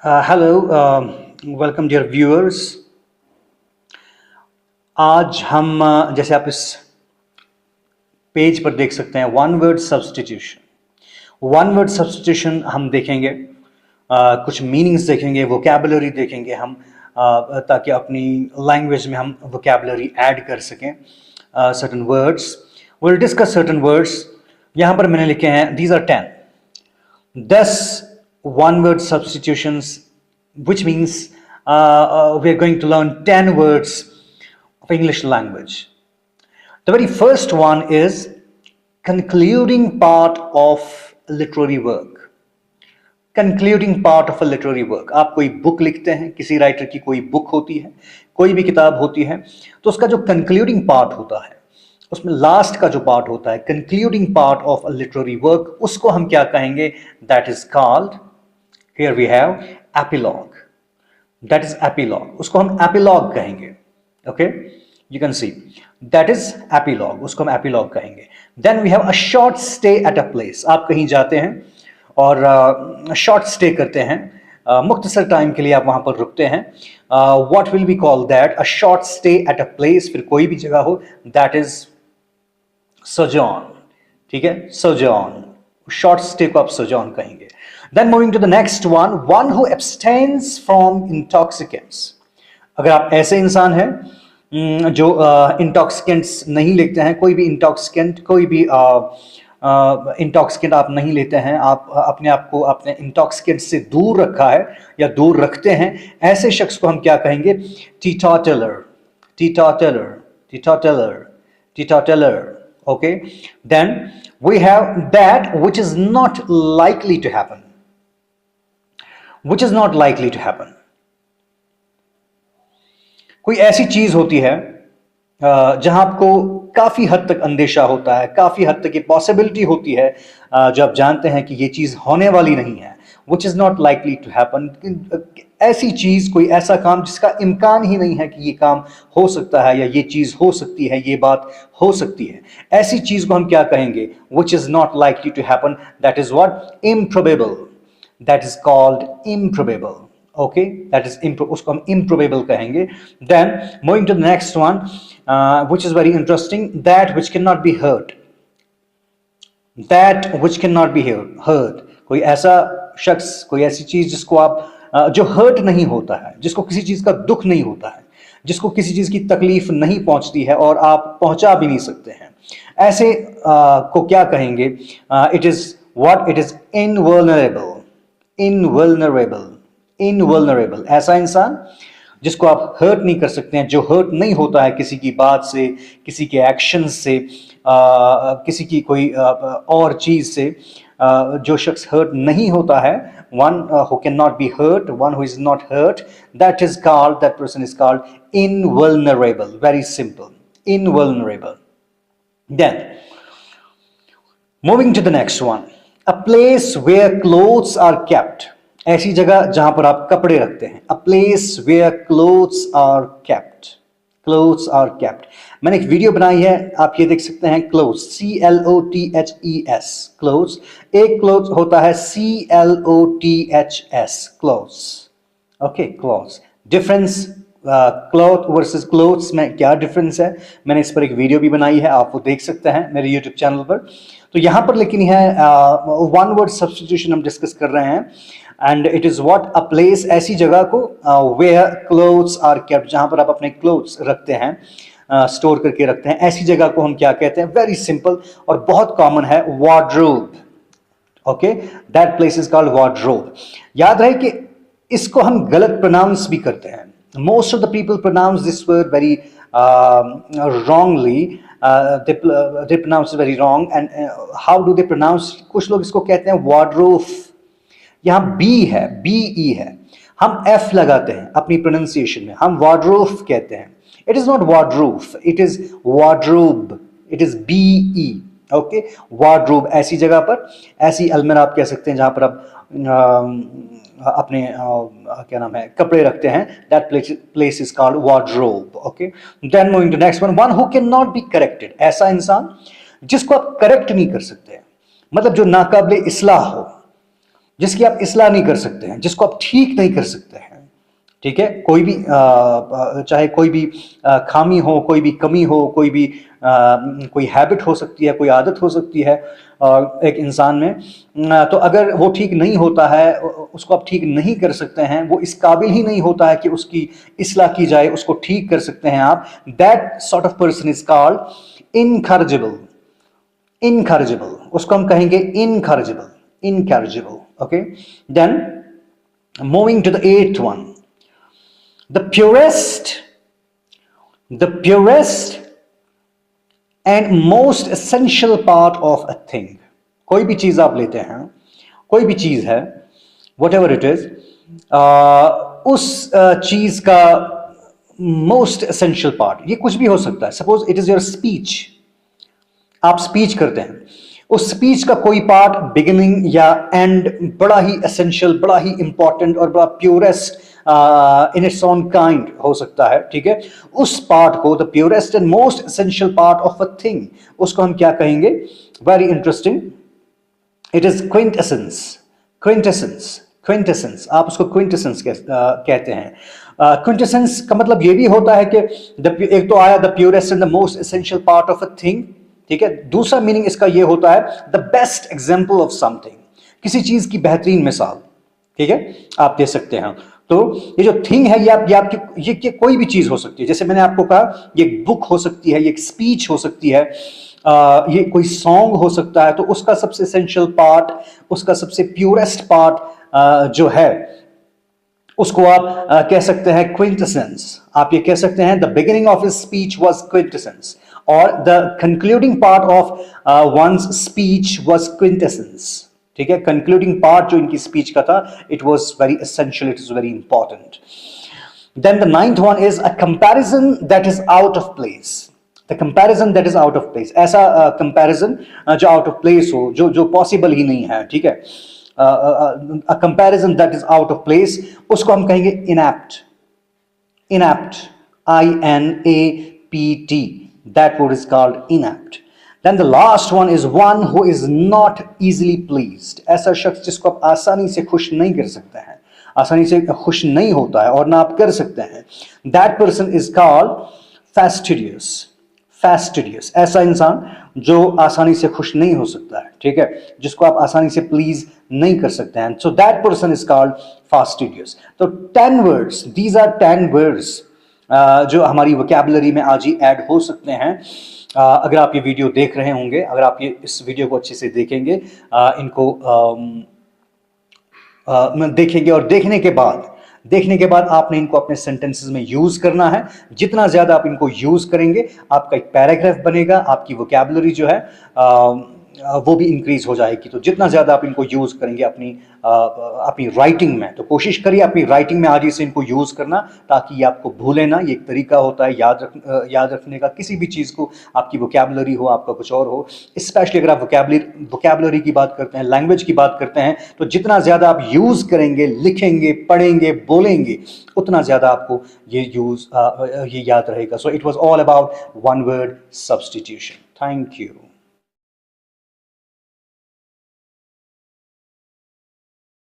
Hello, welcome dear viewers. आज हम जैसे आप इस पेज पर देख सकते हैं one word substitution. One word substitution हम देखेंगे, कुछ मीनिंग्स देखेंगे, वोकैबुलरी देखेंगे हम, ताकि अपनी लैंग्वेज में हम वोकैबुलरी ऐड कर सकें। Certain words, will discuss certain words. यहाँ पर मैंने लिखे हैं these are 10 one word substitutions, which means we are going to learn 10 words of English language. The very first one is concluding part of literary work. Concluding part of a literary work. आप कोई book लिखते हैं, किसी writer की कोई book होती है, कोई भी किताब होती है, तो उसका जो concluding part होता है, उसमें लास्ट का जो पार्ट होता है, concluding part of a literary work, उसको हम क्या कहेंगे? That is called, here we have epilogue. That is epilogue, उसको हम एपिलॉग कहेंगे। Okay, you can see that is epilogue, उसको हम एपिलॉग कहेंगे। Then we have a short stay at a place. आप कहीं जाते हैं और शॉर्ट स्टे करते हैं, मुख्तसर टाइम के लिए आप वहां पर रुकते हैं। What will be call that? A short stay at a place, फिर कोई भी जगह हो, दैट इज sojourn। ठीक है, sojourn, शॉर्ट स्टे को आप sojourn कहेंगे। Then moving to the next one, one who abstains from intoxicants. अगर आप ऐसे इंसान हैं जो इंटॉक्सिकेंट्स नहीं लेते हैं, कोई भी इंटॉक्सिकेंट, कोई भी इंटॉक्सिकेंट आप नहीं लेते हैं, आप अपने आप को अपने इंटॉक्सिकेंट से दूर रखा है या दूर रखते हैं, ऐसे शख्स को हम क्या कहेंगे? टीटोटलर, टीटोटलर, टीटोटलर, टीटोटलर। Okay, then we have that which is not likely to happen, which is not likely to happen। कोई ऐसी चीज होती है जहां आपको काफी हद तक अंदेशा होता है, काफी हद तक ये पॉसिबिलिटी होती है, जो आप जानते हैं कि ये चीज होने वाली नहीं है, which is not likely to happen। ऐसी चीज, कोई ऐसा काम जिसका इम्कान ही नहीं है कि ये काम हो सकता है, या ये चीज हो सकती है, ये बात हो सकती है, ऐसी चीज को हम क्या कहेंगे? which is not likely to happen, that is what? improbable, that is called improbable। okay, that is उसको हम improbable कहेंगे। then moving to the next one, which is very interesting, that which cannot be heard, that which cannot be heard। कोई ऐसा शख्स, कोई ऐसी चीज जिसको आप जो हर्ट नहीं होता है, जिसको किसी चीज का दुख नहीं होता है, जिसको किसी चीज की तकलीफ नहीं पहुंचती है और आप पहुंचा भी नहीं सकते हैं, ऐसे को क्या कहेंगे? It is what? It is invulnerable, invulnerable, invulnerable. ऐसा इंसान जिसको आप हर्ट नहीं कर सकते हैं, जो हर्ट नहीं होता है किसी की बात से, किसी के एक्शन से, किसी की कोई और चीज से, जो शख्स हर्ट नहीं होता है, one who cannot be hurt, one who is not hurt, that person is called invulnerable। very simple, invulnerable। then moving to the next one, a place where clothes are kept। ऐसी जगह जहां पर आप कपड़े रखते हैं। a place where clothes are kept, clothes are kept। मैंने एक वीडियो बनाई है, आप ये देख सकते हैं, clothes, CLOTHES, clothes। एक clothes होता है CLOTHS, clothes। Okay, clothes। Difference cloth versus clothes में क्या डिफरेंस है, मैंने इस पर एक वीडियो भी बनाई है, आप वो देख सकते हैं मेरे यूट्यूब चैनल पर। तो यहां पर लेकिन है वन वर्ड सब्स्टिट्यूशन हम डिस्कस कर रहे हैं, and it is what? A place, ऐसी जगह को, वेयर क्लोथ्स आर केप्ट, जहां पर आप अपने क्लोथ्स रखते हैं, स्टोर करके रखते हैं, ऐसी जगह को हम क्या कहते हैं? वेरी सिंपल और बहुत कॉमन है, wardrobe. Okay, that place is called wardrobe. याद रहे कि इसको हम गलत प्रोनाउंस भी करते हैं। Most of the people pronounce this word very wrongly, they pronounce it very wrong, and how do they pronounce? कुछ लोग इसको कहते हैं वार्डरोब। यहाँ बी है, BE है, हम F लगाते हैं अपनी प्रोनाउंसिएशन में, हम वार्डरोब कहते हैं। It is not wardrobe, it is wardrobe, it is BE। Okay, wardrobe, ऐसी जगह पर, ऐसी अलमीरा आप कह सकते हैं जहां पर आप अपने क्या नाम है, कपड़े रखते हैं, that place is called wardrobe. Okay, then moving to next one, one who can not be corrected. ऐसा इंसान जिसको आप करेक्ट नहीं कर सकते, मतलब जो नाकाबिले इस्लाह हो, जिसकी आप इस्लाह नहीं कर सकते हैं, जिसको आप ठीक नहीं कर सकते हैं। ठीक है, कोई भी चाहे कोई भी खामी हो, कोई भी कमी हो, कोई हैबिट हो सकती है, कोई आदत हो सकती है एक इंसान में, तो अगर वो ठीक नहीं होता है, उसको आप ठीक नहीं कर सकते हैं, वो इस काबिल ही नहीं होता है कि उसकी इस्लाह की जाए, उसको ठीक कर सकते हैं आप, that sort of person is called incorrigible. Incorrigible, उसको हम कहेंगे incorrigible, incorrigible. Okay, then moving to the 8th one, the purest and most essential part of a thing। कोई भी चीज आप लेते हैं, कोई भी चीज है, whatever it is, उस चीज का मोस्ट एसेंशियल पार्ट, ये कुछ भी हो सकता है। Suppose it is your speech, आप स्पीच करते हैं, उस स्पीच का कोई पार्ट, बिगिनिंग या एंड, बड़ा ही एसेंशियल, बड़ा ही इंपॉर्टेंट और बड़ा purest in its own kind हो सकता है। ठीक है, उस पार्ट को, the purest and most essential part of a thing, उसको हम क्या कहेंगे? Very interesting, it is quintessence. Quintessence, quintessence, आप उसको क्विंटेसेंस कहते हैं। क्विंटेसेंस का मतलब ये भी होता है कि एक तो आया the purest and the most essential part of a thing, ठीक है। दूसरा मीनिंग इसका ये होता है the best example of something, किसी चीज की बेहतरीन मिसाल। ठीक है, आप दे सकते हैं। तो ये जो थिंग है, ये आपकी ये कोई भी चीज हो सकती है। जैसे मैंने आपको कहा, ये एक बुक हो सकती है, ये एक स्पीच हो सकती है, ये कोई सॉन्ग हो सकता है। तो उसका सबसे एसेंशियल पार्ट, उसका सबसे प्योरेस्ट पार्ट जो है, उसको आप कह सकते हैं क्विंटेसेंस। आप ये कह सकते हैं the beginning of his speech was quintessence, और the concluding part of one's speech was quintessence. ठीक है, कंक्लूडिंग पार्ट जो इनकी स्पीच का था, it was very essential, it is very important. Then the 9th one is a comparison that is out of place. The comparison that is out of place, ऐसा comparison जो out of place हो, जो possible ही नहीं है। ठीक है, a comparison that is out of place, उसको हम कहेंगे inept। inept, INAPT, that word is called inept। then the last one is one who is not easily pleased। ऐसा शख्स जिसको आप आसानी से खुश नहीं कर सकते हैं, आसानी से खुश नहीं होता है और ना आप कर सकते हैं। that person is called fastidious। fastidious, ऐसा इंसान जो आसानी से खुश नहीं हो सकता है। ठीक है, जिसको आप आसानी से प्लीज नहीं कर सकते हैं। So that person is called fastidious. तो 10 वर्ड्स, दीज आर 10 वर्ड्स जो हमारी वोकैबुलरी में आज ही ऐड हो सकते हैं। अगर आप ये वीडियो देख रहे होंगे, अगर आप ये इस वीडियो को अच्छे से देखेंगे, इनको देखेंगे और देखने के बाद आपने इनको अपने सेंटेंसेस में यूज करना है। जितना ज्यादा आप इनको यूज करेंगे, आपका एक पैराग्राफ बनेगा, आपकी वोकैबुलरी जो है वो भी इंक्रीज हो जाएगी। तो जितना ज्यादा आप इनको यूज करेंगे अपनी राइटिंग में, तो कोशिश करिए अपनी राइटिंग में आज ही से इनको यूज करना, ताकि ये आपको भूले ना। ये एक तरीका होता है याद रखने का, किसी भी चीज को, आपकी वोकैबुलरी हो, आपका कुछ और हो। स्पेशली अगर आप वोकैबुलरी की बात करते हैं, लैंग्वेज की बात करते हैं, तो जितना ज्यादा आप यूज करेंगे, लिखेंगे, पढ़ेंगे, बोलेंगे, उतना ज्यादा आपको ये याद रहेगा। So it was all about one word substitution. Thank you.